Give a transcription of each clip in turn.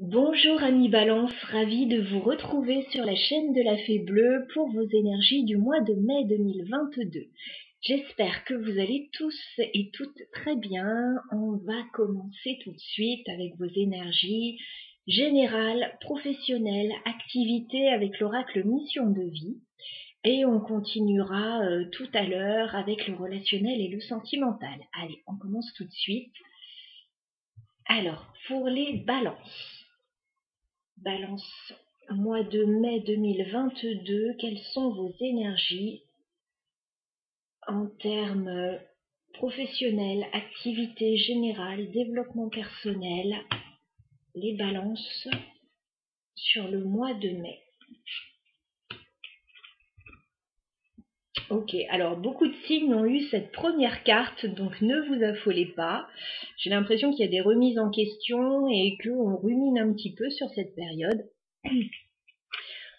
Bonjour amis Balance, ravi de vous retrouver sur la chaîne de la Fée Bleue pour vos énergies du mois de mai 2022. J'espère que vous allez tous et toutes très bien. On va commencer tout de suite avec vos énergies générales, professionnelles, activités avec l'oracle Mission de vie. Et on continuera tout à l'heure avec le relationnel et le sentimental. Allez, on commence tout de suite. Alors, pour les balances. Balance, mois de mai 2022, quelles sont vos énergies en termes professionnels, activité générale, développement personnel, les balances sur le mois de mai. Ok, alors beaucoup de signes ont eu cette première carte, donc ne vous affolez pas. J'ai l'impression qu'il y a des remises en question et qu'on rumine un petit peu sur cette période.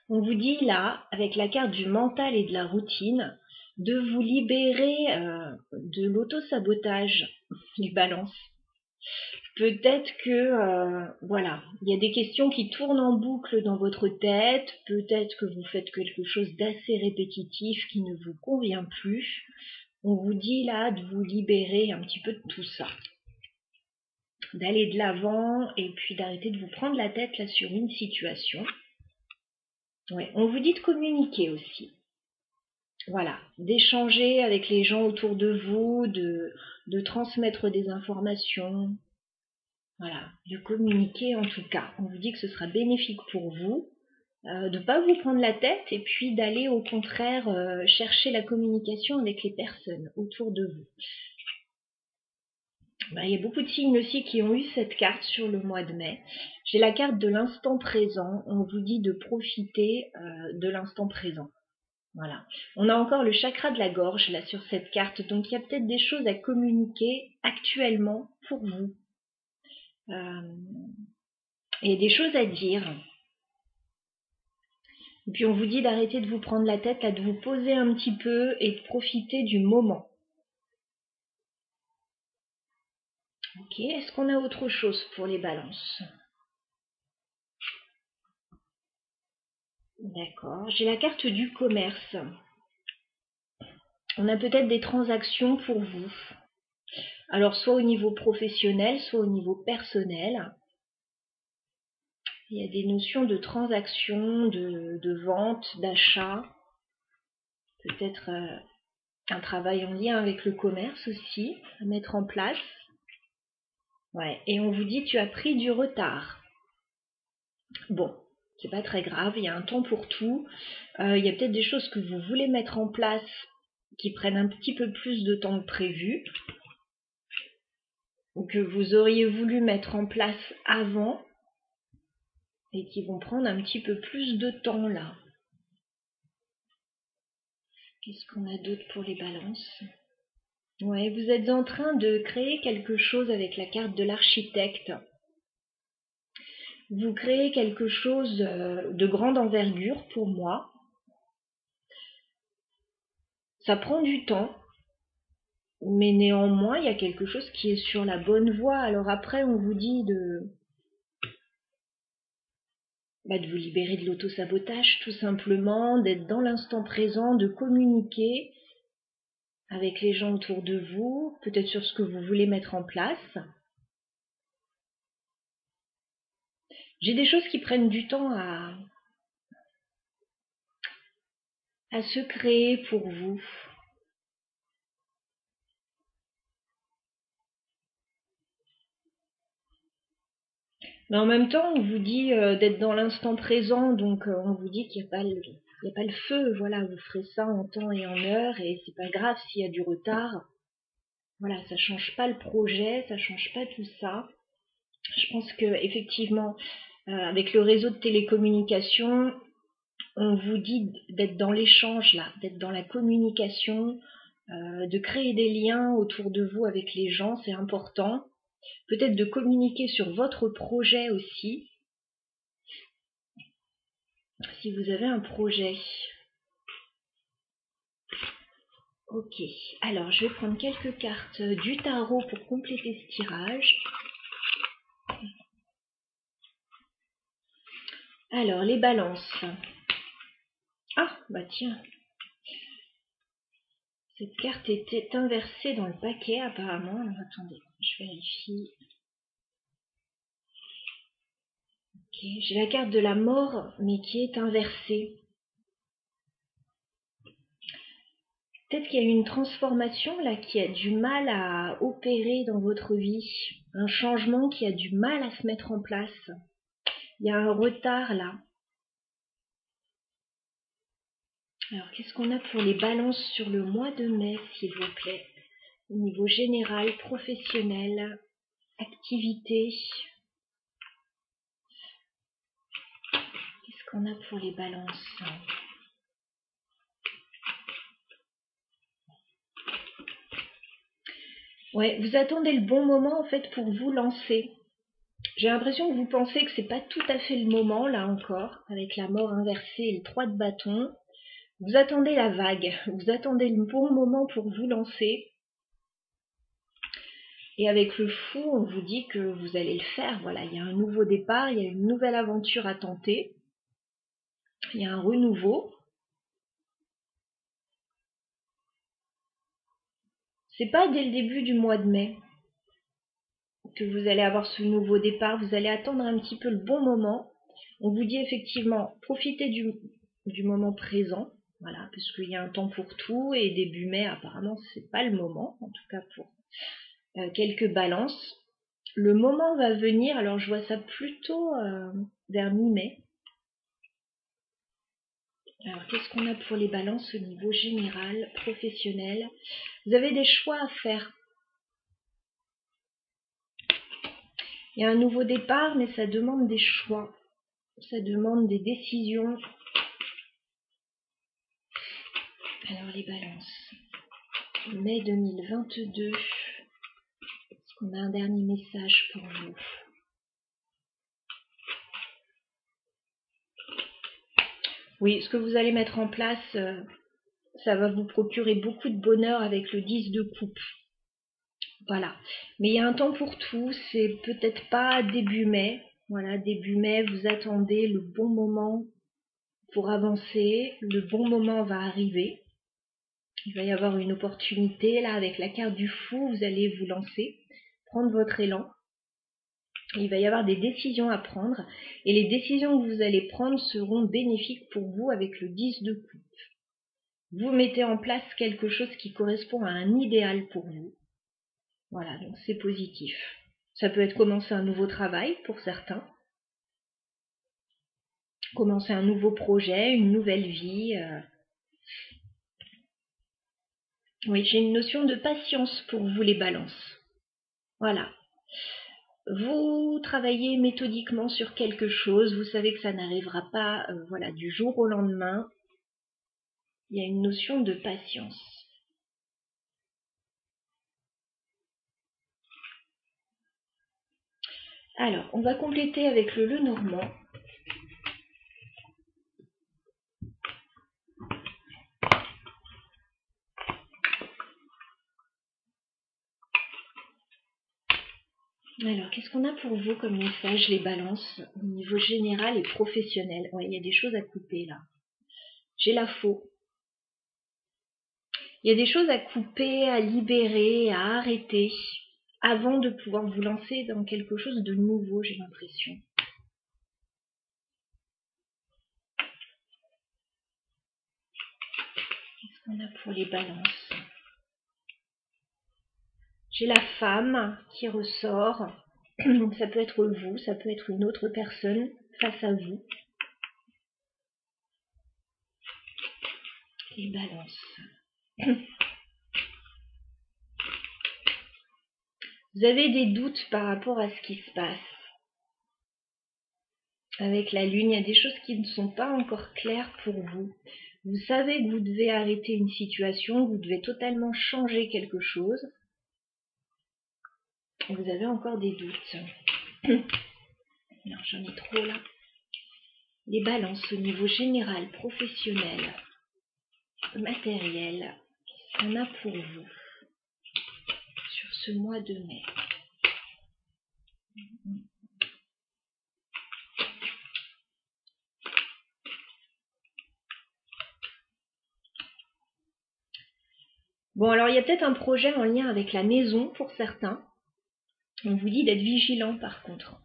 On vous dit là, avec la carte du mental et de la routine, de vous libérer de l'auto-sabotage, les balances. Peut-être que, voilà, il y a des questions qui tournent en boucle dans votre tête, peut-être que vous faites quelque chose d'assez répétitif qui ne vous convient plus. On vous dit là de vous libérer un petit peu de tout ça, d'aller de l'avant et puis d'arrêter de vous prendre la tête là sur une situation. Ouais, on vous dit de communiquer aussi. Voilà, d'échanger avec les gens autour de vous, de transmettre des informations, voilà, de communiquer en tout cas. On vous dit que ce sera bénéfique pour vous, de ne pas vous prendre la tête et puis d'aller au contraire chercher la communication avec les personnes autour de vous. Il y a beaucoup de signes aussi qui ont eu cette carte sur le mois de mai. J'ai la carte de l'instant présent, on vous dit de profiter de l'instant présent. Voilà. On a encore le chakra de la gorge là sur cette carte, donc il y a peut-être des choses à communiquer actuellement pour vous. Il y a des choses à dire. Et puis on vous dit d'arrêter de vous prendre la tête, là, de vous poser un petit peu et de profiter du moment. Ok, est-ce qu'on a autre chose pour les balances? D'accord, j'ai la carte du commerce. On a peut-être des transactions pour vous. Alors soit au niveau professionnel, soit au niveau personnel. Il y a des notions de transaction, de vente, d'achat. Peut-être un travail en lien avec le commerce aussi, à mettre en place. Ouais, et on vous dit tu as pris du retard. Bon, c'est pas très grave, il y a un temps pour tout. Il y a peut-être des choses que vous voulez mettre en place qui prennent un petit peu plus de temps que prévu, ou que vous auriez voulu mettre en place avant, et qui vont prendre un petit peu plus de temps là. Qu'est-ce qu'on a d'autre pour les balances? Ouais, vous êtes en train de créer quelque chose avec la carte de l'architecte. Vous créez quelque chose de grande envergure pour moi. Ça prend du temps, mais néanmoins, il y a quelque chose qui est sur la bonne voie. Alors après, on vous dit de vous libérer de l'auto-sabotage, tout simplement, d'être dans l'instant présent, de communiquer avec les gens autour de vous, peut-être sur ce que vous voulez mettre en place. J'ai des choses qui prennent du temps à se créer pour vous. Mais en même temps, on vous dit d'être dans l'instant présent, donc on vous dit qu'il n'y a pas le feu, voilà, vous ferez ça en temps et en heure, et c'est pas grave s'il y a du retard. Voilà, ça change pas le projet, ça change pas tout ça. Je pense que effectivement, avec le réseau de télécommunications, on vous dit d'être dans l'échange là, d'être dans la communication, de créer des liens autour de vous avec les gens, c'est important. Peut-être de communiquer sur votre projet aussi, si vous avez un projet. Ok, alors je vais prendre quelques cartes du tarot pour compléter ce tirage. Alors, les balances. Ah, bah tiens. Cette carte était inversée dans le paquet apparemment. Alors, attendez, je vérifie. Ok, j'ai la carte de la mort, mais qui est inversée. Peut-être qu'il y a une transformation là qui a du mal à opérer dans votre vie. Un changement qui a du mal à se mettre en place. Il y a un retard là. Alors, qu'est-ce qu'on a pour les balances sur le mois de mai, s'il vous plaît? Au niveau général, professionnel, activité. Qu'est-ce qu'on a pour les balances? Ouais, vous attendez le bon moment en fait pour vous lancer. J'ai l'impression que vous pensez que c'est pas tout à fait le moment là encore, avec la mort inversée et le 3 de bâton. Vous attendez la vague, vous attendez le bon moment pour vous lancer. Et avec le fou, on vous dit que vous allez le faire. Voilà, il y a un nouveau départ, il y a une nouvelle aventure à tenter. Il y a un renouveau. C'est pas dès le début du mois de mai que vous allez avoir ce nouveau départ. Vous allez attendre un petit peu le bon moment. On vous dit effectivement, profitez du moment présent. Voilà, parce qu'il y a un temps pour tout et début mai, apparemment, c'est pas le moment, en tout cas pour quelques balances. Le moment va venir, alors je vois ça plutôt vers mi-mai. Alors, qu'est-ce qu'on a pour les balances au niveau général, professionnel? Vous avez des choix à faire. Il y a un nouveau départ, mais ça demande des choix. Ça demande des décisions. Alors, les balances. Mai 2022. Est-ce qu'on a un dernier message pour vous? Oui, ce que vous allez mettre en place, ça va vous procurer beaucoup de bonheur avec le 10 de coupe. Voilà. Mais il y a un temps pour tout, c'est peut-être pas début mai. Voilà, début mai, vous attendez le bon moment pour avancer. Le bon moment va arriver. Il va y avoir une opportunité, là, avec la carte du fou, vous allez vous lancer, prendre votre élan. Il va y avoir des décisions à prendre. Et les décisions que vous allez prendre seront bénéfiques pour vous avec le 10 de coupe. Vous mettez en place quelque chose qui correspond à un idéal pour vous. Voilà, donc c'est positif. Ça peut être commencer un nouveau travail pour certains. Commencer un nouveau projet, une nouvelle vie. Oui, j'ai une notion de patience pour vous les balances. Voilà. Vous travaillez méthodiquement sur quelque chose, vous savez que ça n'arrivera pas voilà, du jour au lendemain. Il y a une notion de patience. Alors, on va compléter avec le Lenormand. Alors, qu'est-ce qu'on a pour vous comme message, les balances, au niveau général et professionnel? Ouais, il y a des choses à couper là. J'ai la faux. Il y a des choses à couper, à libérer, à arrêter, avant de pouvoir vous lancer dans quelque chose de nouveau, j'ai l'impression. Qu'est-ce qu'on a pour les balances? J'ai la femme qui ressort. Ça peut être vous, ça peut être une autre personne face à vous. Les balances. Vous avez des doutes par rapport à ce qui se passe. Avec la lune, il y a des choses qui ne sont pas encore claires pour vous. Vous savez que vous devez arrêter une situation, vous devez totalement changer quelque chose. Vous avez encore des doutes. Non, j'en ai trop là. Les balances au niveau général, professionnel, matériel, qu'est-ce qu'on a pour vous sur ce mois de mai? Bon, alors il y a peut-être un projet en lien avec la maison pour certains. On vous dit d'être vigilant par contre,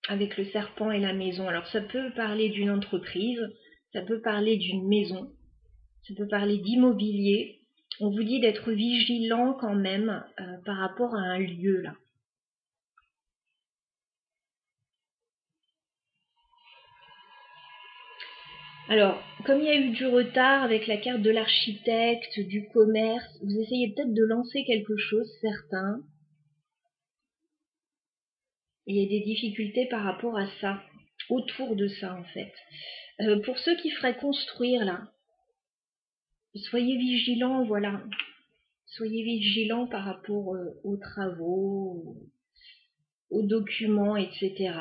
avec le serpent et la maison. Alors ça peut parler d'une entreprise, ça peut parler d'une maison, ça peut parler d'immobilier. On vous dit d'être vigilant quand même par rapport à un lieu là. Alors, comme il y a eu du retard avec la carte de l'architecte, du commerce, vous essayez peut-être de lancer quelque chose, certains. Il y a des difficultés par rapport à ça, autour de ça en fait. Pour ceux qui feraient construire là, soyez vigilants, voilà. Soyez vigilants par rapport aux travaux, aux documents, etc.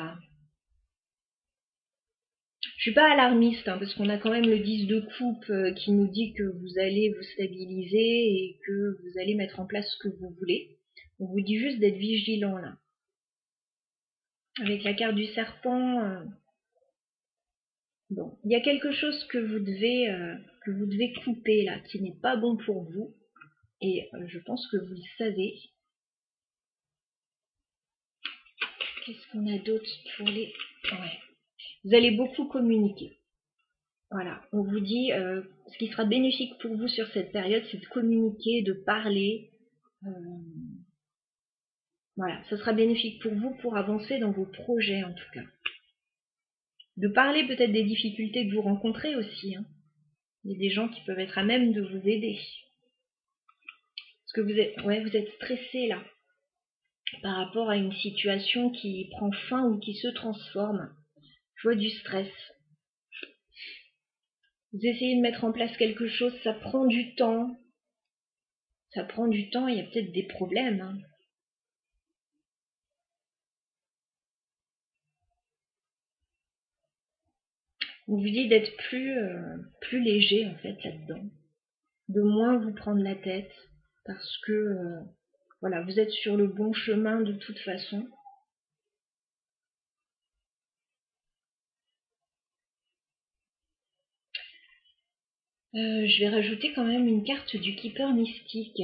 Je suis pas alarmiste, hein, parce qu'on a quand même le 10 de coupe qui nous dit que vous allez vous stabiliser et que vous allez mettre en place ce que vous voulez. On vous dit juste d'être vigilant là. Avec la carte du serpent, bon, il y a quelque chose que vous devez couper là, qui n'est pas bon pour vous. Et je pense que vous le savez. Qu'est-ce qu'on a d'autre pour les... Ouais. Vous allez beaucoup communiquer. Voilà, on vous dit, ce qui sera bénéfique pour vous sur cette période, c'est de communiquer, de parler. Voilà, ce sera bénéfique pour vous pour avancer dans vos projets en tout cas. De parler peut-être des difficultés que vous rencontrez aussi. Hein. Il y a des gens qui peuvent être à même de vous aider. Parce que vous êtes stressé là, par rapport à une situation qui prend fin ou qui se transforme. Je vois du stress. Vous essayez de mettre en place quelque chose, ça prend du temps. Ça prend du temps, il y a peut-être des problèmes. Hein. On vous dit d'être plus léger en fait là-dedans. De moins vous prendre la tête. Parce que voilà, vous êtes sur le bon chemin de toute façon. Je vais rajouter quand même une carte du Keeper mystique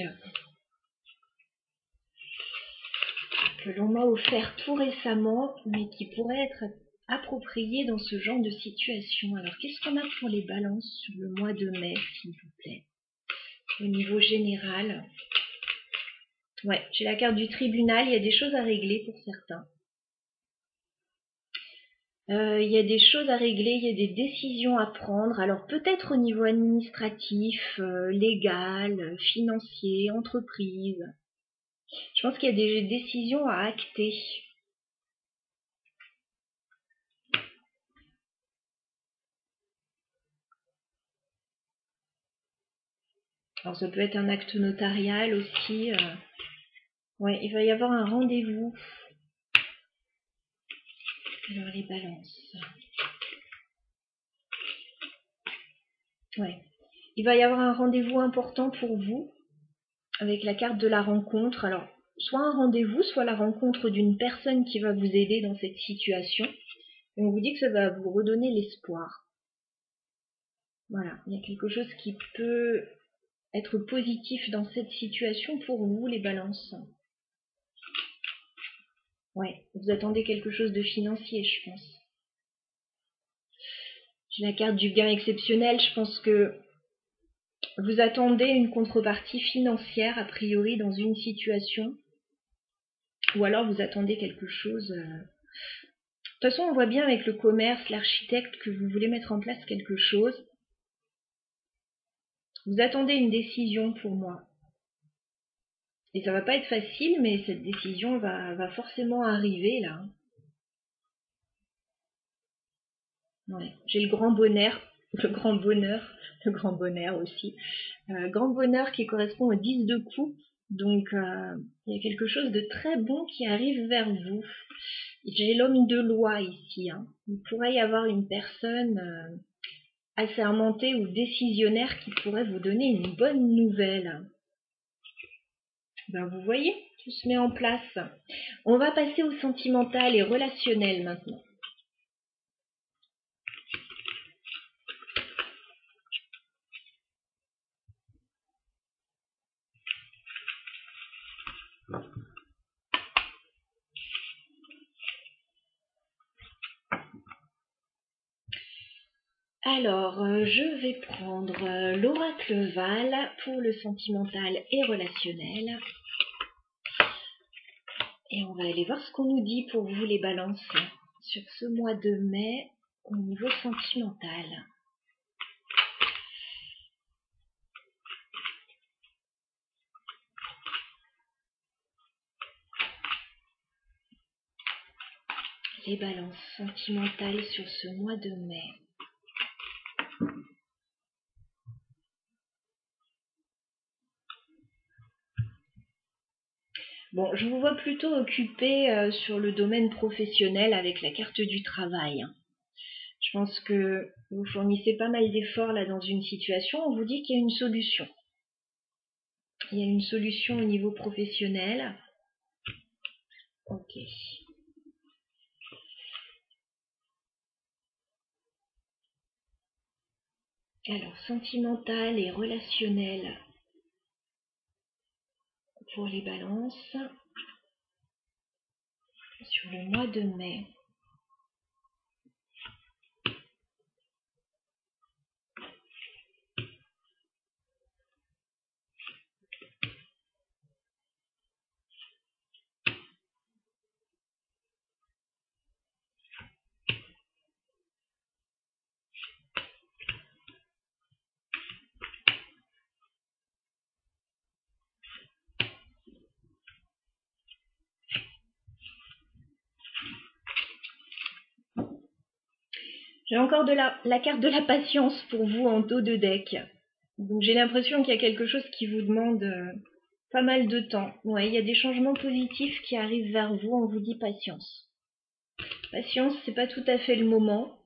que l'on m'a offert tout récemment, mais qui pourrait être appropriée dans ce genre de situation. Alors, qu'est-ce qu'on a pour les balances sur le mois de mai, s'il vous plaît? Au niveau général. Ouais, j'ai la carte du tribunal, il y a des choses à régler pour certains. Il y a des choses à régler, il y a des décisions à prendre. Alors peut-être au niveau administratif, légal, financier, entreprise. Je pense qu'il y a des décisions à acter. Alors ça peut être un acte notarial aussi. Ouais, il va y avoir un rendez-vous. Alors les balances. Ouais. Il va y avoir un rendez-vous important pour vous avec la carte de la rencontre. Alors, soit un rendez-vous, soit la rencontre d'une personne qui va vous aider dans cette situation. Et on vous dit que ça va vous redonner l'espoir. Voilà, il y a quelque chose qui peut être positif dans cette situation pour vous, les balances. Ouais, vous attendez quelque chose de financier, je pense. J'ai la carte du gain exceptionnel, je pense que vous attendez une contrepartie financière, a priori, dans une situation. Ou alors vous attendez quelque chose... De toute façon, on voit bien avec le commerce, l'architecte, que vous voulez mettre en place quelque chose. Vous attendez une décision pour moi. Et ça va pas être facile, mais cette décision va forcément arriver, là. Ouais. J'ai le grand bonheur, le grand bonheur aussi. Grand bonheur qui correspond au 10 de coupe. Donc, il y a quelque chose de très bon qui arrive vers vous. J'ai l'homme de loi ici. Hein. Il pourrait y avoir une personne assermentée ou décisionnaire qui pourrait vous donner une bonne nouvelle. Ben, vous voyez, tout se met en place. On va passer au sentimental et relationnel maintenant. Alors, je vais prendre l'oracle Val pour le sentimental et relationnel. Et on va aller voir ce qu'on nous dit pour vous les balances sur ce mois de mai au niveau sentimental. Les balances sentimentales sur ce mois de mai. Bon, je vous vois plutôt occupé sur le domaine professionnel avec la carte du travail. Je pense que vous fournissez pas mal d'efforts là dans une situation. On vous dit qu'il y a une solution. Il y a une solution au niveau professionnel. Ok. Alors, sentimental et relationnel pour les balances sur le mois de mai. J'ai encore la carte de la patience pour vous en dos de deck. Donc j'ai l'impression qu'il y a quelque chose qui vous demande pas mal de temps. Ouais, il y a des changements positifs qui arrivent vers vous, on vous dit patience. Patience, c'est pas tout à fait le moment,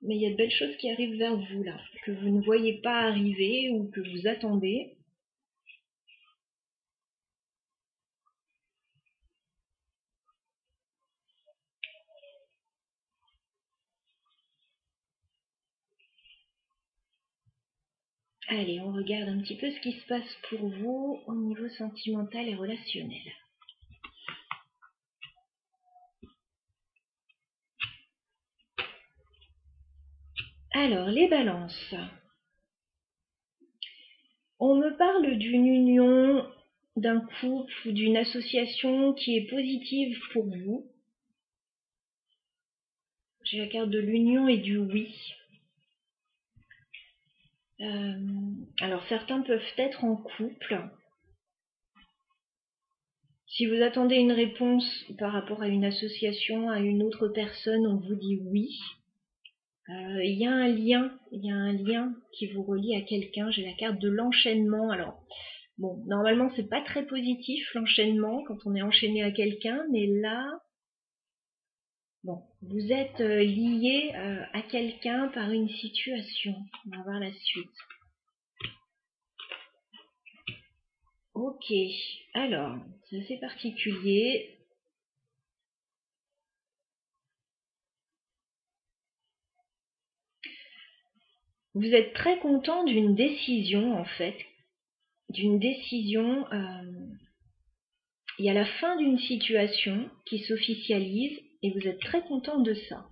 mais il y a de belles choses qui arrivent vers vous là, que vous ne voyez pas arriver ou que vous attendez. Allez, on regarde un petit peu ce qui se passe pour vous au niveau sentimental et relationnel. Alors, les balances. On me parle d'une union, d'un couple ou d'une association qui est positive pour vous. J'ai la carte de l'union et du oui. Alors, certains peuvent être en couple. Si vous attendez une réponse par rapport à une association, à une autre personne, on vous dit oui. Il y a un lien qui vous relie à quelqu'un. J'ai la carte de l'enchaînement. Alors, bon, normalement, c'est pas très positif l'enchaînement quand on est enchaîné à quelqu'un, mais là, bon, vous êtes lié à quelqu'un par une situation. On va voir la suite. Ok, alors, c'est assez particulier. Vous êtes très content d'une décision, en fait. D'une décision, il y a la fin d'une situation qui s'officialise et vous êtes très content de ça.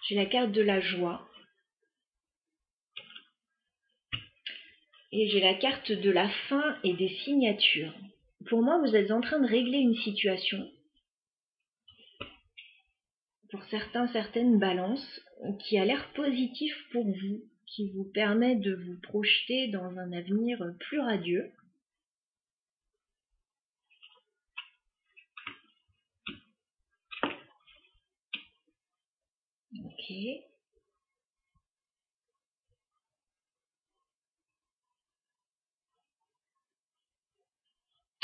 J'ai la carte de la joie. Et j'ai la carte de la fin et des signatures. Pour moi, vous êtes en train de régler une situation. Pour certains, certaines balances, qui a l'air positif pour vous, qui vous permet de vous projeter dans un avenir plus radieux. Ok.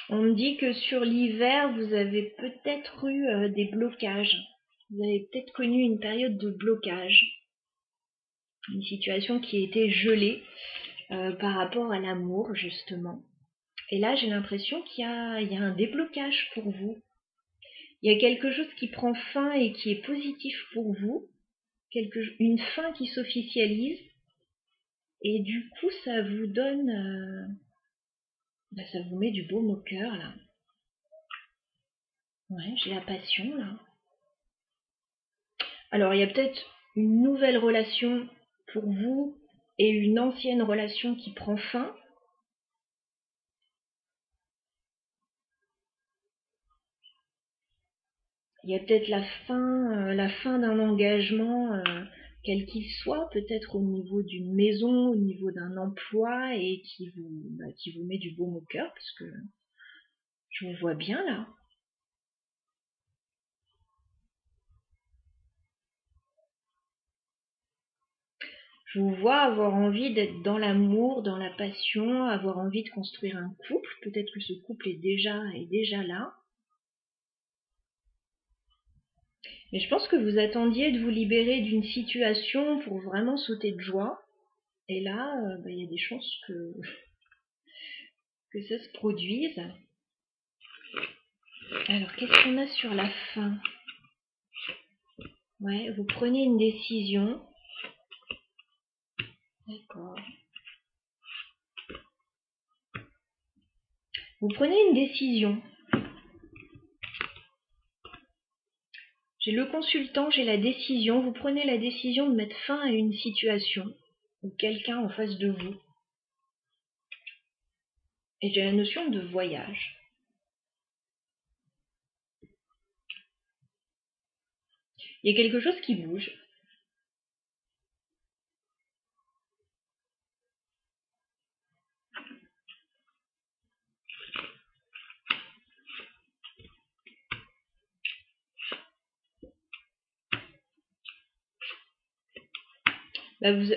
On me dit que sur l'hiver, vous avez peut-être eu des blocages. Vous avez peut-être connu une période de blocage. Une situation qui était gelée par rapport à l'amour, justement. Et là, j'ai l'impression qu'il y a un déblocage pour vous. Il y a quelque chose qui prend fin et qui est positif pour vous. Une fin qui s'officialise. Et du coup, ça vous donne... ça vous met du baume au cœur, là. Ouais, j'ai la passion, là. Alors, il y a peut-être une nouvelle relation pour vous et une ancienne relation qui prend fin. Il y a peut-être la fin d'un engagement, quel qu'il soit, peut-être au niveau d'une maison, au niveau d'un emploi, et qui vous met du baume au cœur, parce que je vous vois bien là. Je vous vois avoir envie d'être dans l'amour, dans la passion, avoir envie de construire un couple. Peut-être que ce couple est déjà là. Mais je pense que vous attendiez de vous libérer d'une situation pour vraiment sauter de joie. Et là, il y a des chances que ça se produise. Alors, qu'est-ce qu'on a sur la fin? Ouais, vous prenez une décision. D'accord. Vous prenez une décision. J'ai le consultant, j'ai la décision. Vous prenez la décision de mettre fin à une situation ou quelqu'un en face de vous. Et j'ai la notion de voyage. Il y a quelque chose qui bouge.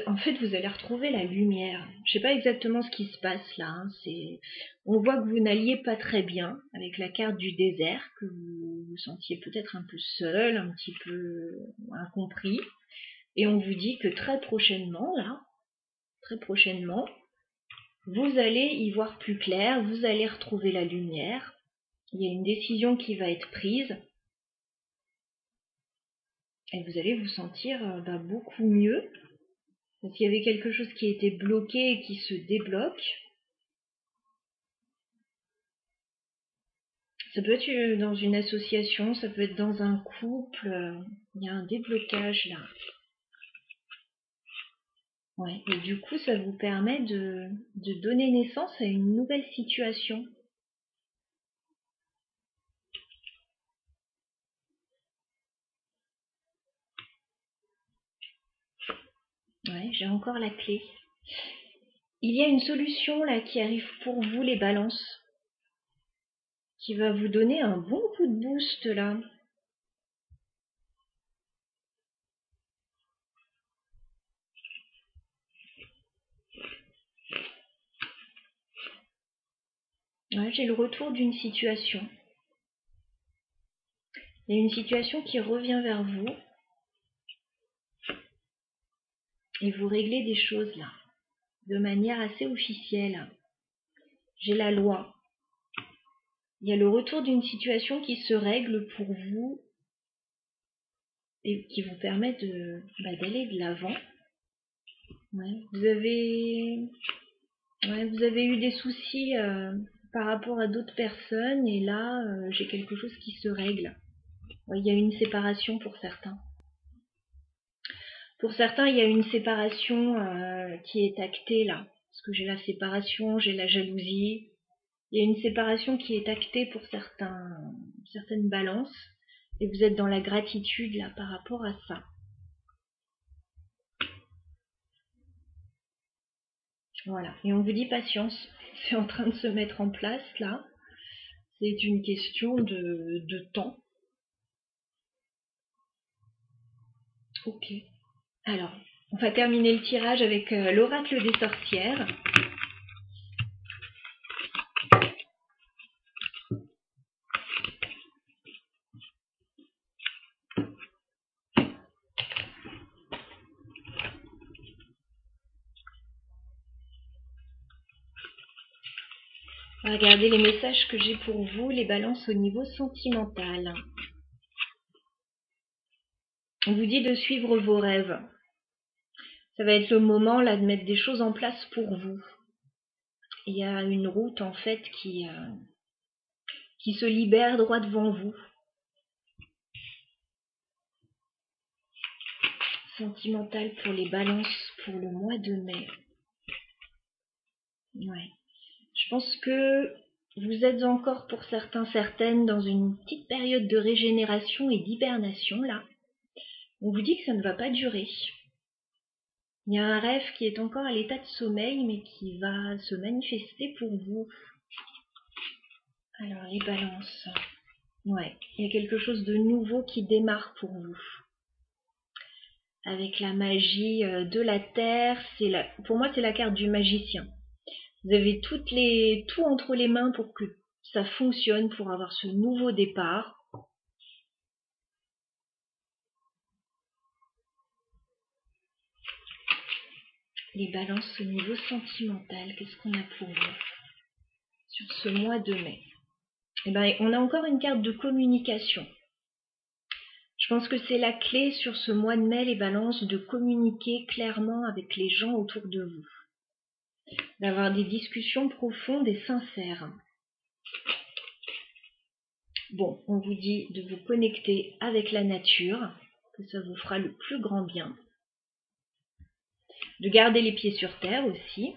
En fait, vous allez retrouver la lumière. Je sais pas exactement ce qui se passe là. On voit que vous n'alliez pas très bien avec la carte du désert, que vous vous sentiez peut-être un peu seul, un petit peu incompris. Et on vous dit que très prochainement, vous allez y voir plus clair, vous allez retrouver la lumière. Il y a une décision qui va être prise. Et vous allez vous sentir beaucoup mieux. Parce qu'il y avait quelque chose qui était bloqué et qui se débloque. Ça peut être dans une association, ça peut être dans un couple. Il y a un déblocage là. Ouais. Et du coup, ça vous permet de donner naissance à une nouvelle situation. Ouais, j'ai encore la clé. Il y a une solution là qui arrive pour vous, les balances, qui va vous donner un bon coup de boost là. Ouais, j'ai le retour d'une situation. Il y a une situation qui revient vers vous et vous réglez des choses là, de manière assez officielle. J'ai la loi. Il y a le retour d'une situation qui se règle pour vous et qui vous permet d'aller de l'avant. Ouais. Vous avez eu des soucis par rapport à d'autres personnes et là, j'ai quelque chose qui se règle. Ouais, il y a une séparation pour certains. Pour certains, il y a une séparation qui est actée là. Parce que j'ai la séparation, j'ai la jalousie. Il y a une séparation qui est actée pour certaines balances. Et vous êtes dans la gratitude là par rapport à ça. Voilà. Et on vous dit patience. C'est en train de se mettre en place là. C'est une question de temps. Ok. Alors, on va terminer le tirage avec l'oracle des sorcières. On va regarder les messages que j'ai pour vous, les balances au niveau sentimental. On vous dit de suivre vos rêves. Ça va être le moment là de mettre des choses en place pour vous. Il y a une route en fait qui se libère droit devant vous. sentimentale pour les balances pour le mois de mai. Ouais. Je pense que vous êtes encore pour certains, certaines, dans une petite période de régénération et d'hibernation là. On vous dit que ça ne va pas durer. Il y a un rêve qui est encore à l'état de sommeil, mais qui va se manifester pour vous. Alors, les balances. Ouais, il y a quelque chose de nouveau qui démarre pour vous. Avec la magie de la terre, pour moi c'est la carte du magicien. Vous avez tout entre les mains pour que ça fonctionne, pour avoir ce nouveau départ. Les balances au niveau sentimental, qu'est-ce qu'on a pour vous sur ce mois de mai? Eh ben, on a encore une carte de communication. Je pense que c'est la clé sur ce mois de mai, les balances, de communiquer clairement avec les gens autour de vous. D'avoir des discussions profondes et sincères. Bon, on vous dit de vous connecter avec la nature, que ça vous fera le plus grand bien. De garder les pieds sur terre aussi.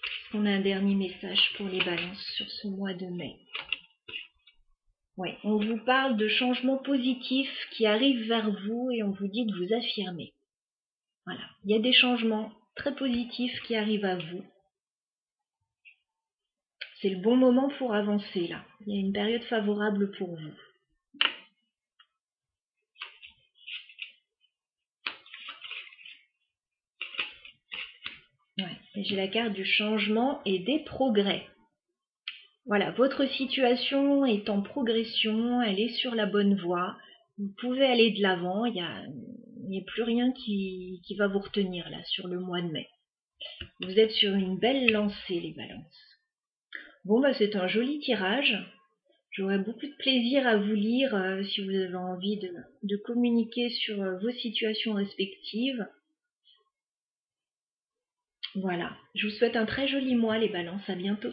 Est-ce qu'on a un dernier message pour les balances sur ce mois de mai? Oui, on vous parle de changements positifs qui arrivent vers vous et on vous dit de vous affirmer. Voilà, il y a des changements très positifs qui arrivent à vous. C'est le bon moment pour avancer là. Il y a une période favorable pour vous. Ouais, et j'ai la carte du changement et des progrès. Voilà, votre situation est en progression, elle est sur la bonne voie. Vous pouvez aller de l'avant, il n'y a plus rien qui va vous retenir là sur le mois de mai. Vous êtes sur une belle lancée, les balances. Bon, bah c'est un joli tirage. J'aurai beaucoup de plaisir à vous lire si vous avez envie de communiquer sur vos situations respectives. Voilà, je vous souhaite un très joli mois, les balances. À bientôt.